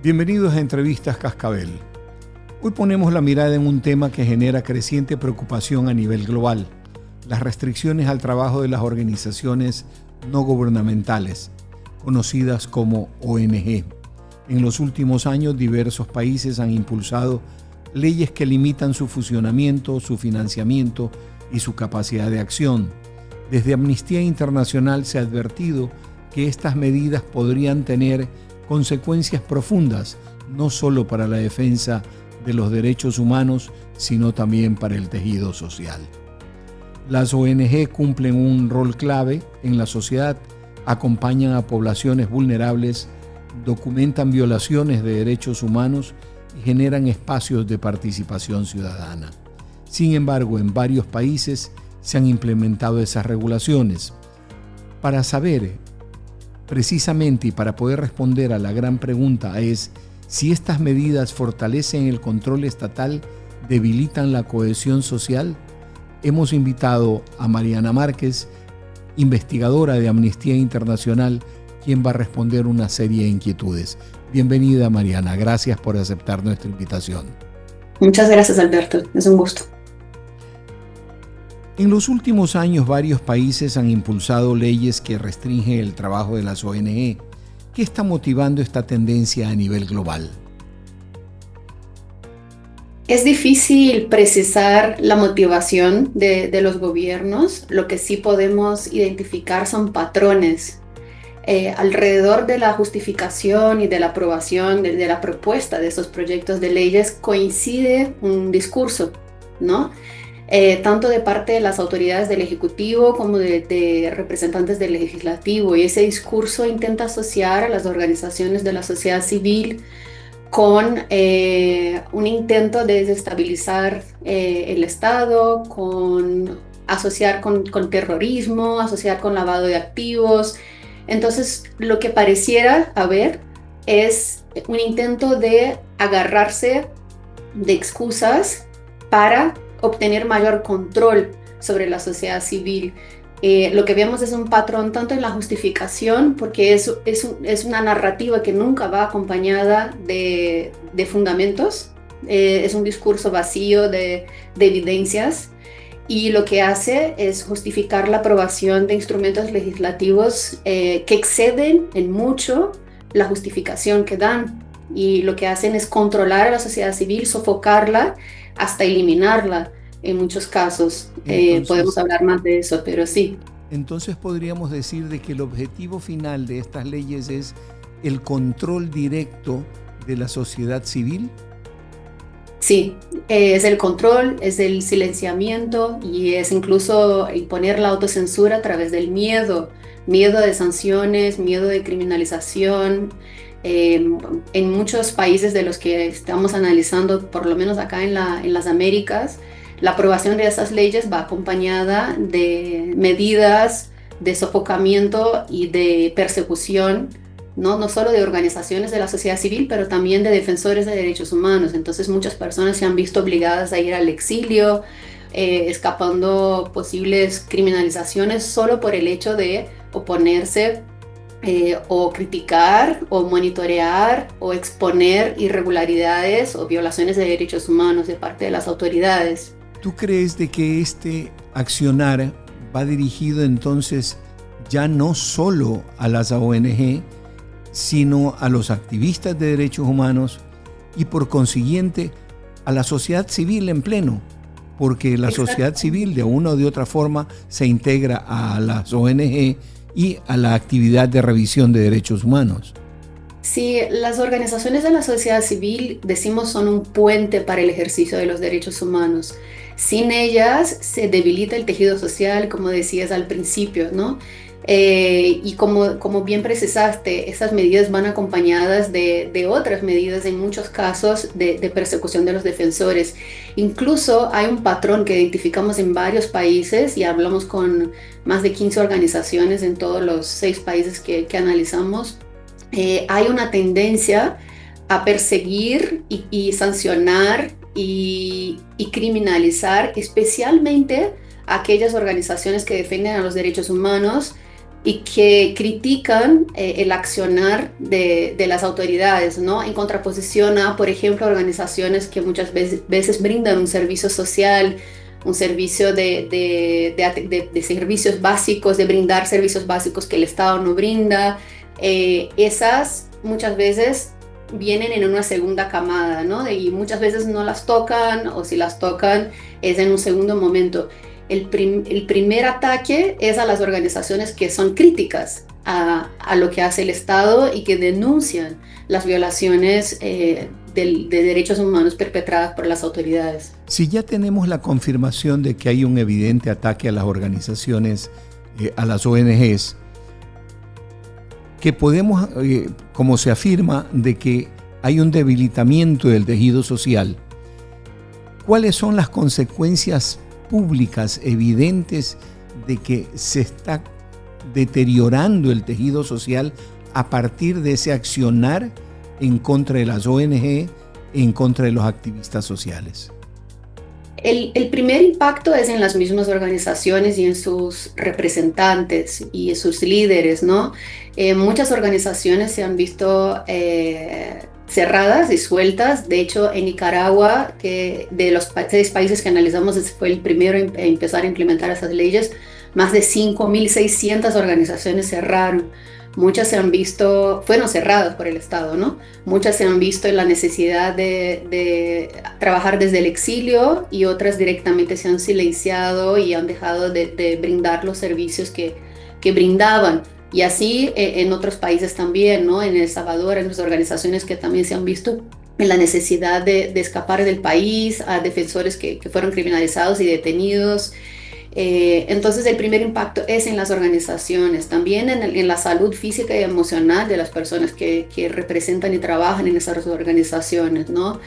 Bienvenidos a Entrevistas Cascabel. Hoy ponemos la mirada en un tema que genera creciente preocupación a nivel global: las restricciones al trabajo de las organizaciones no gubernamentales, conocidas como ONG. En los últimos años, diversos países han impulsado leyes que limitan su funcionamiento, su financiamiento y su capacidad de acción. Desde Amnistía Internacional se ha advertido que estas medidas podrían tener consecuencias profundas, no solo para la defensa de los derechos humanos, sino también para el tejido social. Las ONG cumplen un rol clave en la sociedad, acompañan a poblaciones vulnerables, documentan violaciones de derechos humanos y generan espacios de participación ciudadana. Sin embargo, en varios países se han implementado esas regulaciones. Para saber precisamente y para poder responder a la gran pregunta es si estas medidas fortalecen el control estatal, debilitan la cohesión social, hemos invitado a Mariana Márquez, investigadora de Amnistía Internacional, quien va a responder una serie de inquietudes. Bienvenida, Mariana, gracias por aceptar nuestra invitación. Muchas gracias, Alberto, es un gusto. En los últimos años, varios países han impulsado leyes que restringen el trabajo de las ONG. ¿Qué está motivando esta tendencia a nivel global? Es difícil precisar la motivación de los gobiernos. Lo que sí podemos identificar son patrones. Alrededor de la justificación y de la aprobación de la propuesta de esos proyectos de leyes coincide un discurso, ¿no? Tanto de parte de las autoridades del Ejecutivo como de representantes del Legislativo, y ese discurso intenta asociar a las organizaciones de la sociedad civil con un intento de desestabilizar el Estado, asociar con terrorismo, asociar con lavado de activos. Entonces, lo que pareciera haber es un intento de agarrarse de excusas para obtener mayor control sobre la sociedad civil. Lo que vemos es un patrón tanto en la justificación, porque es una narrativa que nunca va acompañada de fundamentos, es un discurso vacío de evidencias, y lo que hace es justificar la aprobación de instrumentos legislativos que exceden en mucho la justificación que dan, y lo que hacen es controlar a la sociedad civil, sofocarla, hasta eliminarla en muchos casos. Podemos hablar más de eso, pero sí. Entonces podríamos decir de que el objetivo final de estas leyes es el control directo de la sociedad civil. Sí, es el control, es el silenciamiento y es incluso imponer la autocensura a través del miedo de sanciones, miedo de criminalización. En muchos países de los que estamos analizando, por lo menos acá en las Américas, la aprobación de esas leyes va acompañada de medidas de sofocamiento y de persecución, no solo de organizaciones de la sociedad civil, pero también de defensores de derechos humanos. Entonces muchas personas se han visto obligadas a ir al exilio, escapando posibles criminalizaciones solo por el hecho de oponerse o criticar o monitorear o exponer irregularidades o violaciones de derechos humanos de parte de las autoridades. ¿Tú crees de que este accionar va dirigido entonces ya no solo a las ONG, sino a los activistas de derechos humanos y por consiguiente a la sociedad civil en pleno? Porque la sociedad civil de una o de otra forma se integra a las ONG y a la actividad de revisión de derechos humanos. Sí, las organizaciones de la sociedad civil, decimos, son un puente para el ejercicio de los derechos humanos. Sin ellas se debilita el tejido social, como decías al principio, ¿no? Y como bien precisaste, esas medidas van acompañadas de otras medidas, en muchos casos, de persecución de los defensores. Incluso hay un patrón que identificamos en varios países, y hablamos con más de 15 organizaciones en todos los 6 países que analizamos. Hay una tendencia a perseguir y sancionar y criminalizar especialmente a aquellas organizaciones que defienden a los derechos humanos y que critican el accionar de las autoridades, ¿no? En contraposición a, por ejemplo, organizaciones que muchas veces brindan un servicio social, un servicio de servicios básicos, de brindar servicios básicos que el Estado no brinda. Esas muchas veces vienen en una segunda camada, ¿no? Y muchas veces no las tocan, o si las tocan es en un segundo momento. El primer ataque es a las organizaciones que son críticas a lo que hace el Estado y que denuncian las violaciones de derechos humanos perpetradas por las autoridades. Si ya tenemos la confirmación de que hay un evidente ataque a las organizaciones, a las ONGs, que podemos, como se afirma, de que hay un debilitamiento del tejido social, ¿cuáles son las consecuencias públicas evidentes de que se está deteriorando el tejido social a partir de ese accionar en contra de las ONG, en contra de los activistas sociales? El primer impacto es en las mismas organizaciones y en sus representantes y en sus líderes, ¿no? Muchas organizaciones se han visto cerradas, disueltas. De hecho, en Nicaragua, que de los 6 países que analizamos, fue el primero en empezar a implementar esas leyes, más de 5.600 organizaciones cerraron. Muchas se han visto, fueron cerradas por el Estado, ¿no? Muchas se han visto en la necesidad de trabajar desde el exilio y otras directamente se han silenciado y han dejado de brindar los servicios que brindaban. Y así en otros países también, ¿no? En El Salvador, en las organizaciones que también se han visto en la necesidad de escapar del país, a defensores que fueron criminalizados y detenidos. Entonces el primer impacto es en las organizaciones, también en la salud física y emocional de las personas que representan y trabajan en esas organizaciones, ¿no?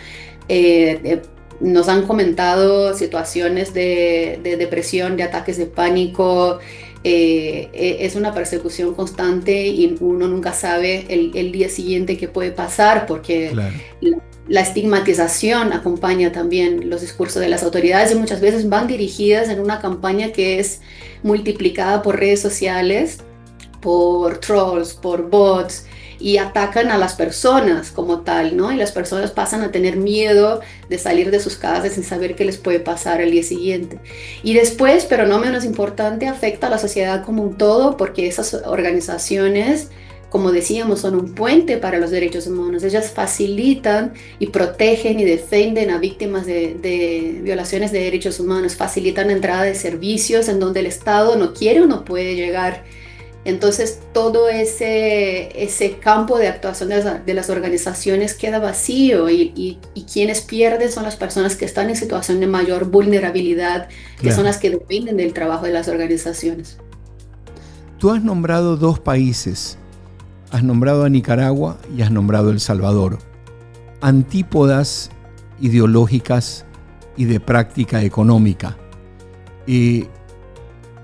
Nos han comentado situaciones de depresión, de ataques de pánico. Es una persecución constante y uno nunca sabe el día siguiente qué puede pasar, porque claro, la estigmatización acompaña también los discursos de las autoridades y muchas veces van dirigidas en una campaña que es multiplicada por redes sociales, por trolls, por bots, y atacan a las personas como tal, ¿no? Y las personas pasan a tener miedo de salir de sus casas sin saber qué les puede pasar al día siguiente. Y después, pero no menos importante, afecta a la sociedad como un todo, porque esas organizaciones, como decíamos, son un puente para los derechos humanos. Ellas facilitan y protegen y defienden a víctimas de violaciones de derechos humanos, facilitan la entrada de servicios en donde el Estado no quiere o no puede llegar. Entonces todo ese campo de actuación de las organizaciones queda vacío y quienes pierden son las personas que están en situación de mayor vulnerabilidad, que claro, son las que dependen del trabajo de las organizaciones. Tú has nombrado 2 países, has nombrado a Nicaragua y has nombrado a El Salvador, antípodas ideológicas y de práctica económica.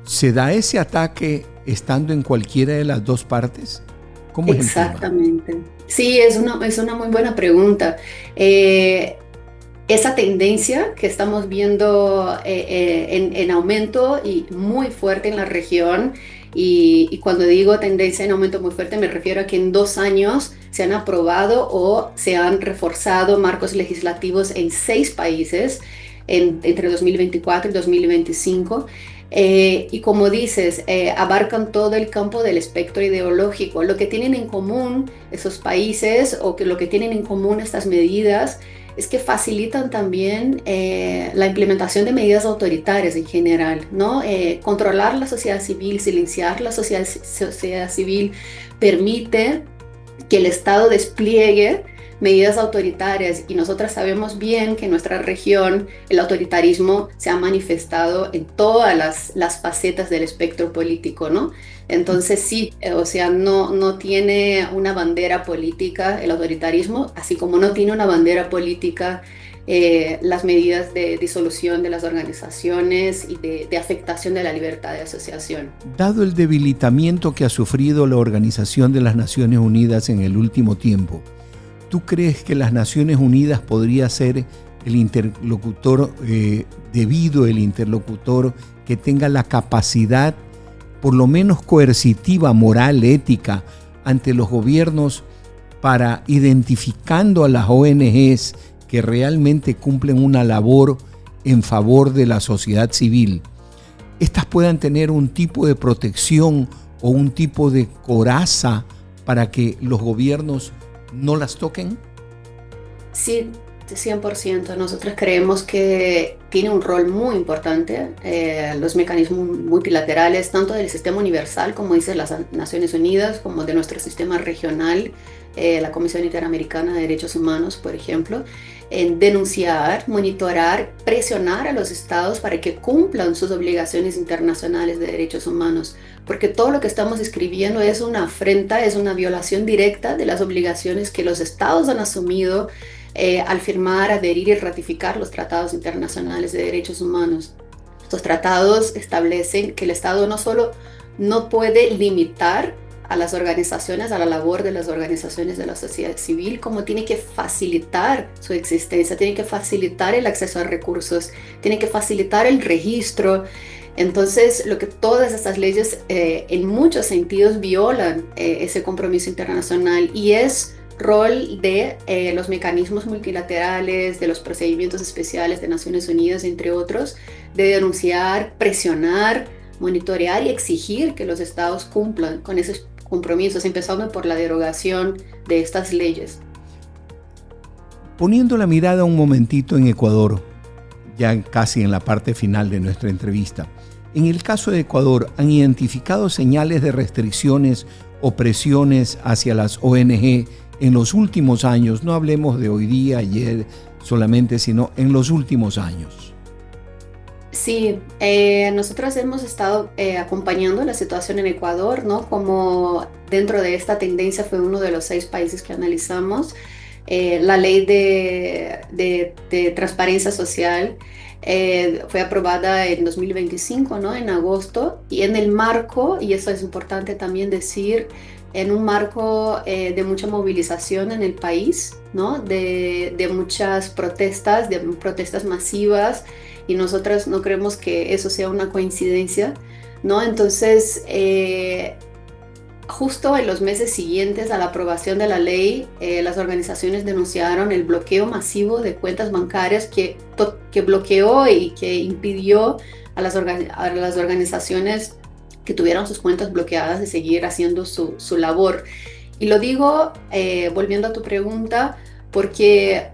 ¿Se da ese ataque estando en cualquiera de las 2 partes? ¿Cómo es el tema? Exactamente. Sí, es una muy buena pregunta. Esa tendencia que estamos viendo en aumento y muy fuerte en la región, y cuando digo tendencia en aumento muy fuerte me refiero a que en 2 años se han aprobado o se han reforzado marcos legislativos en 6 países entre 2024 y 2025. Y como dices, abarcan todo el campo del espectro ideológico. Lo que tienen en común esos países, o que lo que tienen en común estas medidas, es que facilitan también la implementación de medidas autoritarias en general, ¿no? Controlar la sociedad civil, silenciar la sociedad civil, permite que el Estado despliegue medidas autoritarias, y nosotras sabemos bien que en nuestra región el autoritarismo se ha manifestado en todas las facetas del espectro político, ¿no? Entonces sí, o sea, no tiene una bandera política el autoritarismo, así como no tiene una bandera política las medidas de disolución de las organizaciones y de afectación de la libertad de asociación. Dado el debilitamiento que ha sufrido la Organización de las Naciones Unidas en el último tiempo, ¿tú crees que las Naciones Unidas podría ser el interlocutor debido, el interlocutor que tenga la capacidad por lo menos coercitiva, moral, ética, ante los gobiernos para identificando a las ONGs que realmente cumplen una labor en favor de la sociedad civil, estas puedan tener un tipo de protección o un tipo de coraza para que los gobiernos no las toquen? Sí, 100%. Nosotros creemos que tiene un rol muy importante los mecanismos multilaterales, tanto del sistema universal, como dice las Naciones Unidas, como de nuestro sistema regional, la Comisión Interamericana de Derechos Humanos, por ejemplo, en denunciar, monitorar, presionar a los estados para que cumplan sus obligaciones internacionales de derechos humanos, porque todo lo que estamos escribiendo es una afrenta, es una violación directa de las obligaciones que los estados han asumido al firmar, adherir y ratificar los tratados internacionales de derechos humanos. Estos tratados establecen que el Estado no solo no puede limitar a las organizaciones, a la labor de las organizaciones de la sociedad civil, como tiene que facilitar su existencia, tiene que facilitar el acceso a recursos, tiene que facilitar el registro. Entonces, lo que todas estas leyes en muchos sentidos violan ese compromiso internacional, y es rol de los mecanismos multilaterales, de los procedimientos especiales de Naciones Unidas, entre otros, de denunciar, presionar, monitorear y exigir que los estados cumplan con esos compromisos, empezando por la derogación de estas leyes. Poniendo la mirada un momentito en Ecuador, ya casi en la parte final de nuestra entrevista, en el caso de Ecuador, ¿han identificado señales de restricciones o presiones hacia las ONG en los últimos años? No hablemos de hoy día, ayer solamente, sino en los últimos años. Sí, nosotros hemos estado acompañando la situación en Ecuador, ¿no? Como dentro de esta tendencia fue uno de los 6 países que analizamos. La ley de transparencia social fue aprobada en 2025, ¿no? En agosto, y en el marco, y eso es importante también decir, en un marco de mucha movilización en el país, ¿no? De muchas protestas, de protestas masivas, y nosotros no creemos que eso sea una coincidencia, ¿no? Entonces, justo en los meses siguientes a la aprobación de la ley, las organizaciones denunciaron el bloqueo masivo de cuentas bancarias que bloqueó y que impidió a las organizaciones que tuvieron sus cuentas bloqueadas de seguir haciendo su labor. Y lo digo, volviendo a tu pregunta, porque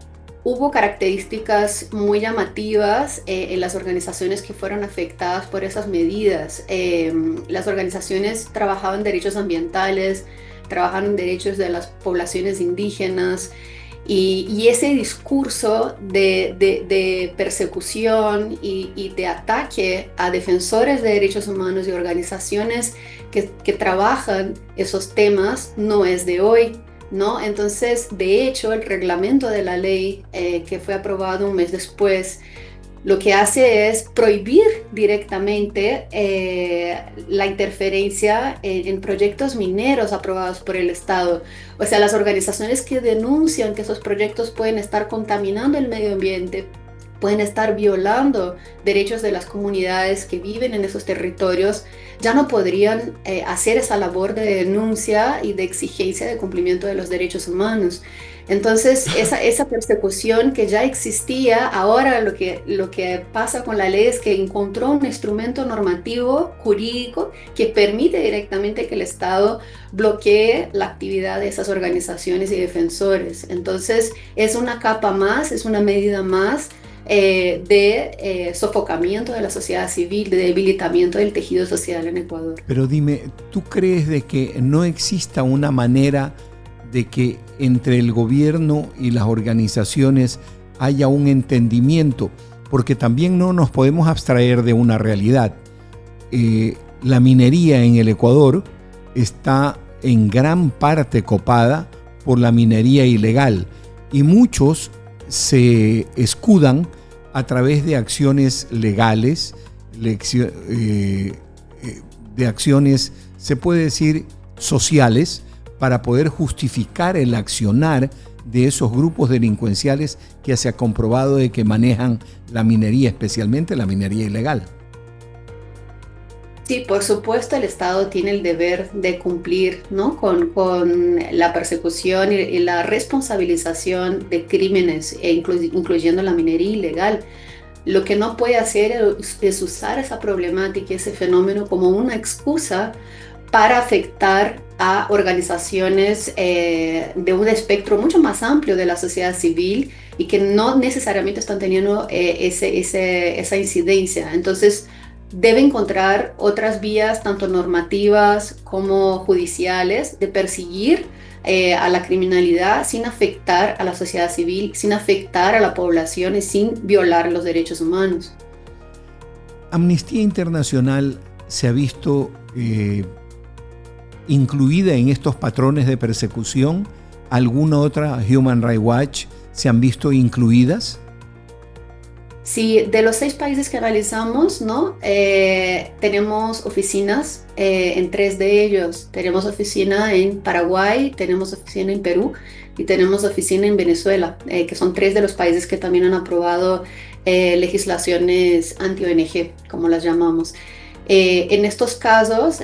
hubo características muy llamativas en las organizaciones que fueron afectadas por esas medidas. Las organizaciones trabajaban derechos ambientales, trabajaban en derechos de las poblaciones indígenas, y ese discurso de persecución y de ataque a defensores de derechos humanos y organizaciones que trabajan esos temas no es de hoy, ¿no? Entonces, de hecho, el reglamento de la ley que fue aprobado un mes después, lo que hace es prohibir directamente la interferencia en proyectos mineros aprobados por el Estado. O sea, las organizaciones que denuncian que esos proyectos pueden estar contaminando el medio ambiente, pueden estar violando derechos de las comunidades que viven en esos territorios, ya no podrían hacer esa labor de denuncia y de exigencia de cumplimiento de los derechos humanos. Entonces, esa persecución que ya existía, ahora lo que pasa con la ley es que encontró un instrumento normativo, jurídico, que permite directamente que el Estado bloquee la actividad de esas organizaciones y defensores. Entonces, es una capa más, es una medida más de sofocamiento de la sociedad civil, de debilitamiento del tejido social en Ecuador. Pero dime, ¿tú crees de que no exista una manera de que entre el gobierno y las organizaciones haya un entendimiento? Porque también no nos podemos abstraer de una realidad. La minería en el Ecuador está en gran parte copada por la minería ilegal, y muchos se escudan a través de acciones legales, de acciones, se puede decir, sociales, para poder justificar el accionar de esos grupos delincuenciales que se ha comprobado de que manejan la minería, especialmente la minería ilegal. Sí, por supuesto, el Estado tiene el deber de cumplir, ¿no? con la persecución y la responsabilización de crímenes, incluyendo la minería ilegal. Lo que no puede hacer es usar esa problemática, ese fenómeno como una excusa para afectar a organizaciones de un espectro mucho más amplio de la sociedad civil y que no necesariamente están teniendo esa incidencia. Entonces, debe encontrar otras vías, tanto normativas como judiciales, de perseguir a la criminalidad sin afectar a la sociedad civil, sin afectar a la población y sin violar los derechos humanos. Amnistía Internacional se ha visto incluida en estos patrones de persecución. ¿Alguna otra, Human Rights Watch, se han visto incluidas? Sí, de los 6 países que analizamos, ¿no? Tenemos oficinas en 3 de ellos. Tenemos oficina en Paraguay, tenemos oficina en Perú y tenemos oficina en Venezuela, que son 3 de los países que también han aprobado legislaciones anti-ONG, como las llamamos. En estos casos,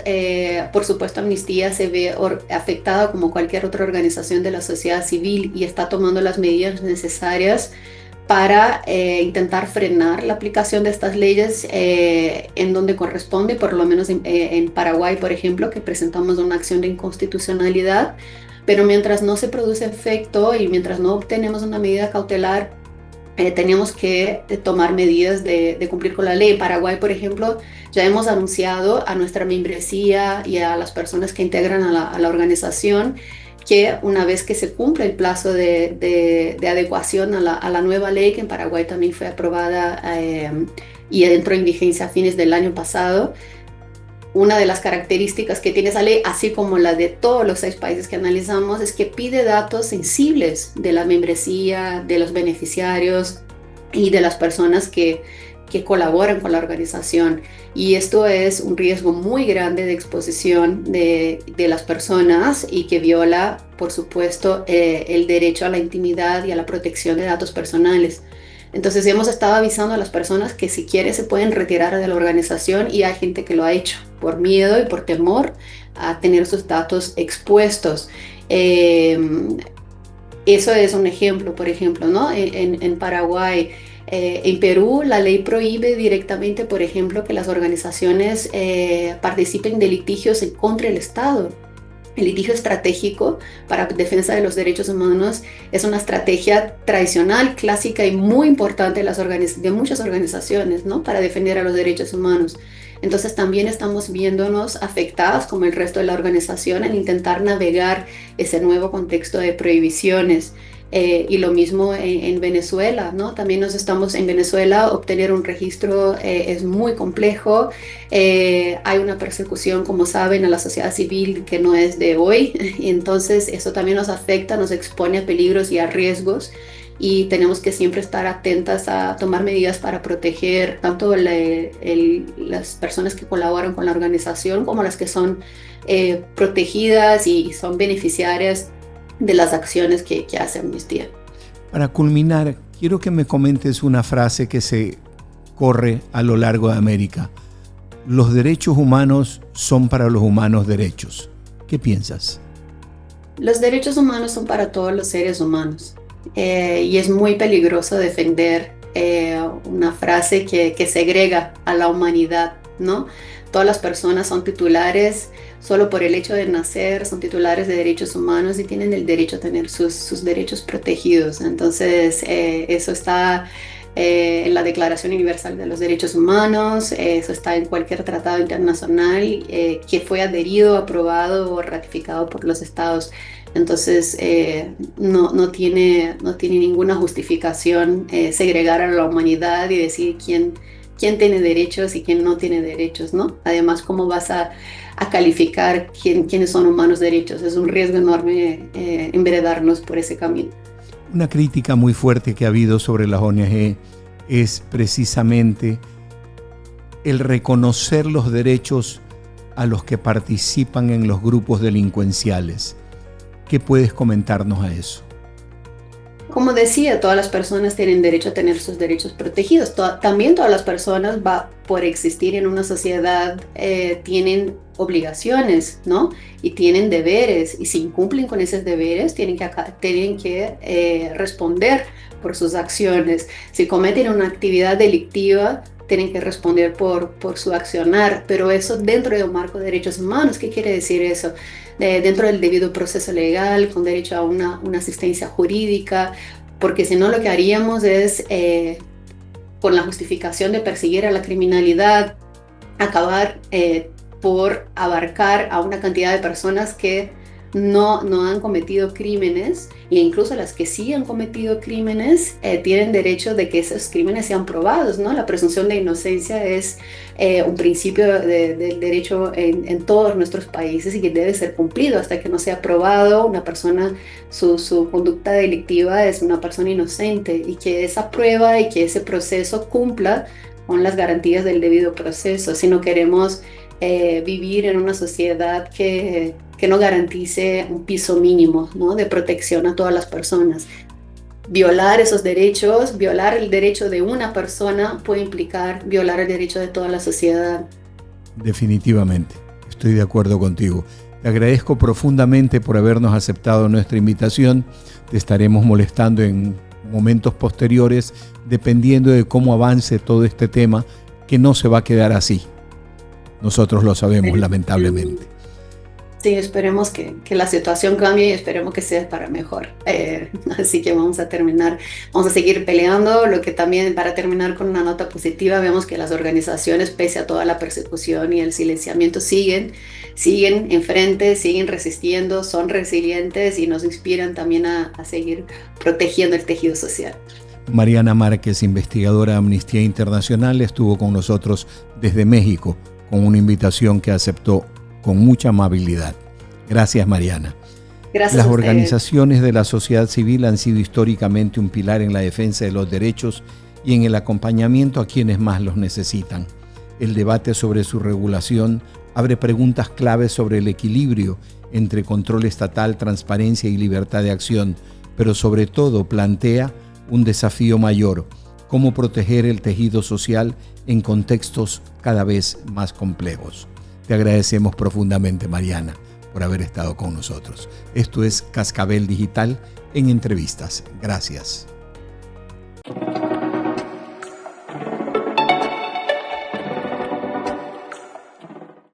por supuesto, Amnistía se ve afectada como cualquier otra organización de la sociedad civil y está tomando las medidas necesarias para intentar frenar la aplicación de estas leyes en donde corresponde, por lo menos en Paraguay, por ejemplo, que presentamos una acción de inconstitucionalidad, pero mientras no se produce efecto y mientras no obtenemos una medida cautelar, tenemos que tomar medidas de cumplir con la ley. En Paraguay, por ejemplo, ya hemos anunciado a nuestra membresía y a las personas que integran a la organización que una vez que se cumple el plazo de adecuación a la nueva ley, que en Paraguay también fue aprobada y entró en vigencia a fines del año pasado, una de las características que tiene esa ley, así como la de todos los 6 países que analizamos, es que pide datos sensibles de la membresía, de los beneficiarios y de las personas que colaboran con la organización. Y esto es un riesgo muy grande de exposición de las personas y que viola, por supuesto, el derecho a la intimidad y a la protección de datos personales. Entonces hemos estado avisando a las personas que si quieren se pueden retirar de la organización y hay gente que lo ha hecho por miedo y por temor a tener sus datos expuestos. Eso es un ejemplo, por ejemplo, ¿no? En Paraguay. En Perú, la ley prohíbe directamente, por ejemplo, que las organizaciones participen de litigios en contra del Estado. El litigio estratégico para defensa de los derechos humanos es una estrategia tradicional, clásica y muy importante de muchas organizaciones, ¿no? Para defender a los derechos humanos. Entonces también estamos viéndonos afectados, como el resto de la organización, en intentar navegar ese nuevo contexto de prohibiciones. Y lo mismo en Venezuela, ¿no? También en Venezuela, obtener un registro es muy complejo. Hay una persecución, como saben, a la sociedad civil que no es de hoy. Y entonces eso también nos afecta, nos expone a peligros y a riesgos. Y tenemos que siempre estar atentas a tomar medidas para proteger tanto las personas que colaboran con la organización como las que son protegidas y son beneficiarias de las acciones que hace Amnistía. Para culminar, quiero que me comentes una frase que se corre a lo largo de América. Los derechos humanos son para los humanos derechos. ¿Qué piensas? Los derechos humanos son para todos los seres humanos. Y es muy peligroso defender una frase que segrega a la humanidad, ¿no? Todas las personas son titulares, solo por el hecho de nacer, son titulares de derechos humanos y tienen el derecho a tener sus derechos protegidos. Entonces, eso está en la Declaración Universal de los Derechos Humanos, eso está en cualquier tratado internacional que fue adherido, aprobado o ratificado por los estados. Entonces, no tiene ninguna justificación segregar a la humanidad y decir quién tiene derechos y quién no tiene derechos, ¿no? Además, ¿cómo vas a calificar quiénes son humanos derechos? Es un riesgo enorme enveredarnos por ese camino. Una crítica muy fuerte que ha habido sobre las ONG es precisamente el reconocer los derechos a los que participan en los grupos delincuenciales. ¿Qué puedes comentarnos a eso? Como decía, todas las personas tienen derecho a tener sus derechos protegidos. También todas las personas, por existir en una sociedad, tienen obligaciones, ¿no? Y tienen deberes. Y si incumplen con esos deberes, tienen que responder por sus acciones. Si cometen una actividad delictiva, tienen que responder por su accionar. Pero eso dentro de un marco de derechos humanos. ¿Qué quiere decir eso? Dentro del debido proceso legal, con derecho a una asistencia jurídica, porque si no lo que haríamos es, con la justificación de perseguir a la criminalidad, acabar por abarcar a una cantidad de personas que no han cometido crímenes, e incluso las que sí han cometido crímenes tienen derecho de que esos crímenes sean probados, ¿no? La presunción de inocencia es un principio del derecho en todos nuestros países y que debe ser cumplido hasta que no sea probado una persona, su conducta delictiva es una persona inocente, y que esa prueba y que ese proceso cumpla con las garantías del debido proceso. Si no queremos vivir en una sociedad que no garantice un piso mínimo, ¿no?, de protección a todas las personas. Violar esos derechos, violar el derecho de una persona puede implicar violar el derecho de toda la sociedad. Definitivamente, estoy de acuerdo contigo. Te agradezco profundamente por habernos aceptado nuestra invitación. Te estaremos molestando en momentos posteriores, dependiendo de cómo avance todo este tema, que no se va a quedar así. Nosotros lo sabemos, lamentablemente. Sí, esperemos que la situación cambie y esperemos que sea para mejor. Así que vamos a seguir peleando. Lo que también, para terminar con una nota positiva, vemos que las organizaciones, pese a toda la persecución y el silenciamiento, siguen enfrente, siguen resistiendo, son resilientes y nos inspiran también a seguir protegiendo el tejido social. Mariana Márquez, investigadora de Amnistía Internacional, estuvo con nosotros desde México, con una invitación que aceptó con mucha amabilidad. Gracias, Mariana. Gracias. Las organizaciones de la sociedad civil han sido históricamente un pilar en la defensa de los derechos y en el acompañamiento a quienes más los necesitan. El debate sobre su regulación abre preguntas claves sobre el equilibrio entre control estatal, transparencia y libertad de acción, pero sobre todo plantea un desafío mayor: cómo proteger el tejido social en contextos cada vez más complejos. Te agradecemos profundamente, Mariana, por haber estado con nosotros. Esto es Cascabel Digital en entrevistas. Gracias.